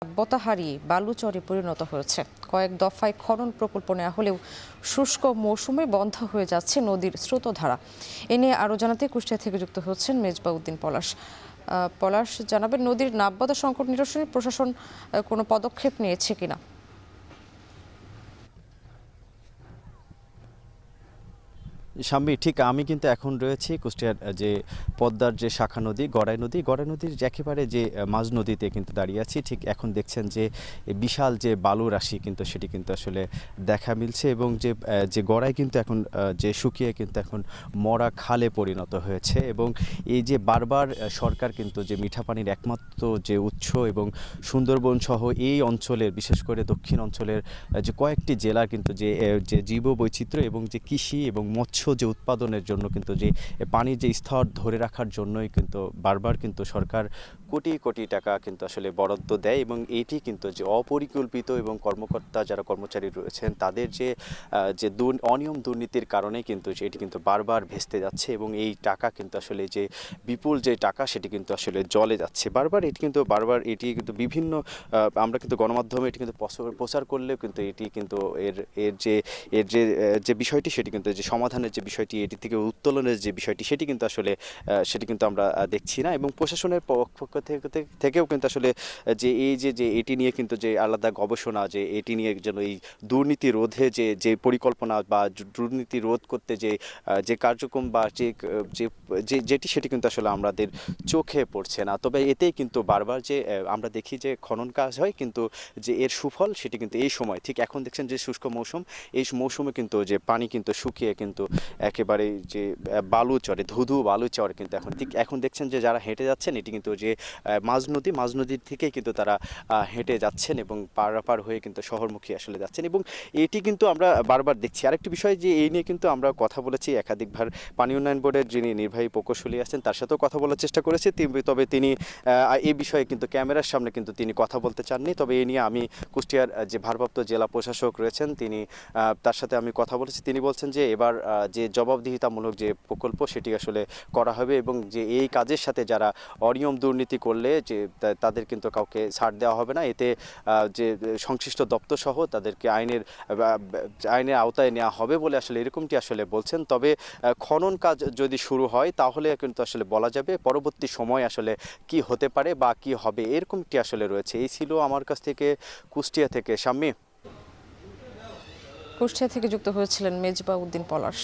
নাব্যতা হারিয়ে বালুচরে পরিণত হয়েছে। কয়েক দফায় খনন প্রকল্প নেওয়া হলেও শুষ্ক মৌসুমে বন্ধ হয়ে যাচ্ছে নদীর স্রোতধারা। এ নিয়ে আরও জানাতে কুষ্টিয়া থেকে যুক্ত হচ্ছেন মেজবাউদ্দিন পলাশ। পলাশ, জানাবেন নদীর নাব্যতা সংকট নিরসনে প্রশাসন কোনো পদক্ষেপ নিয়েছে কিনা? শাম্মী, ঠিক আমি কিন্তু এখন রয়েছি কুষ্টিয়ার যে পদ্মার যে শাখা নদী গড়াই নদীর যে একেবারে যে মাঝ নদীতে কিন্তু দাঁড়িয়ে আছি। ঠিক এখন দেখছেন যে বিশাল যে বালু রাশি কিন্তু সেটি কিন্তু আসলে দেখা মিলছে এবং যে গড়াই কিন্তু এখন যে শুকিয়ে কিন্তু এখন মরা খালে পরিণত হয়েছে। এবং এই যে বারবার সরকার কিন্তু যে মিঠা পানির একমাত্র যে উৎস এবং সুন্দরবন সহ এই অঞ্চলের, বিশেষ করে দক্ষিণ অঞ্চলের যে কয়েকটি জেলার কিন্তু যে জীববৈচিত্র্য এবং যে কৃষি এবং মৎস্য যে উৎপাদনের জন্য কিন্তু যে পানির যে স্তর ধরে রাখার জন্যই কিন্তু বারবার কিন্তু সরকার কোটি কোটি টাকা কিন্তু আসলে বরাদ্দ দেয়। এবং এইটি কিন্তু যে অপরিকল্পিত এবং যারা কর্মচারী রয়েছেন তাদের যে অনিয়ম দুর্নীতির কারণে কিন্তু এটি কিন্তু বারবার ভেস্তে যাচ্ছে এবং এই টাকা কিন্তু আসলে যে বিপুল যে টাকা সেটি কিন্তু আসলে জলে যাচ্ছে বারবার এটি কিন্তু বিভিন্ন আমরা কিন্তু গণমাধ্যমে এটি কিন্তু প্রচার করলেও কিন্তু এটি কিন্তু এর যে বিষয়টি সেটি কিন্তু যে সমাধানের যে বিষয়টি, এটি থেকে উত্তোলনের যে বিষয়টি সেটি কিন্তু আমরা দেখছি না। এবং প্রশাসনের পক্ষ থেকেও কিন্তু আসলে যে এটি নিয়ে কিন্তু যে আলাদা গবেষণা, যে এটি নিয়ে যেন এই দুর্নীতি রোধে যে পরিকল্পনা বা দুর্নীতি রোধ করতে যে কার্যক্রম বা যেটি সেটি কিন্তু আসলে আমাদের চোখে পড়ছে না। তবে এতেই কিন্তু বারবার যে আমরা দেখি যে খনন কাজ হয় কিন্তু যে এর সুফল সেটি কিন্তু এই সময়, ঠিক এখন দেখছেন যে শুষ্ক মৌসুম, এই মৌসুমে কিন্তু যে পানি কিন্তু শুকিয়ে কিন্তু একেবারে যে বালুচরে ধুধু বালুচর কিন্তু এখন দেখছেন যে যারা হেঁটে যাচ্ছেন এটি কিন্তু যে মাঝ নদীর থেকেই কিন্তু তারা হেঁটে যাচ্ছেন এবং পারাপার হয়ে কিন্তু শহরমুখী আসলে যাচ্ছেন। এবং এটি কিন্তু আমরা বারবার দেখছি। আরেকটি বিষয় যে এই নিয়ে কিন্তু আমরা কথা বলেছি একাধিকবার, পানি উন্নয়ন বোর্ডের যিনি নির্বাহী প্রকৌশলী আছেন তার সাথেও কথা বলার চেষ্টা করেছি, তবে তিনি এই বিষয়ে কিন্তু ক্যামেরার সামনে কিন্তু তিনি কথা বলতে চাননি। তবে এই নিয়ে আমি কুষ্টিয়ার যে ভারপ্রাপ্ত জেলা প্রশাসক রয়েছেন তার সাথে আমি কথা বলেছি। তিনি বলছেন যে এবার যে জবাবদিহিতামূলক যে প্রকল্প সেটি আসলে করা হবে এবং যে এই কাজের সাথে যারা অনিয়ম দুর্নীতি করলে যে তাদের কিন্তু কাউকে ছাড় দেওয়া হবে না। এতে যে সংশ্লিষ্ট দপ্তর সহ তাদেরকে আইনের আওতায় নেওয়া হবে বলে আসলে এরকমটি আসলে বলছেন। তবে খনন কাজ যদি শুরু হয় তাহলে কিন্তু আসলে বলা যাবে পরবর্তী সময় আসলে কি হতে পারে বা কি হবে, এরকমটি আসলে রয়েছে। এই ছিল আমার কাছ থেকে কুষ্টিয়া থেকে শাম্মী। কুষ্টিয়া থেকে যুক্ত হয়েছিলেন মেজবাউদ্দিন পলাশ।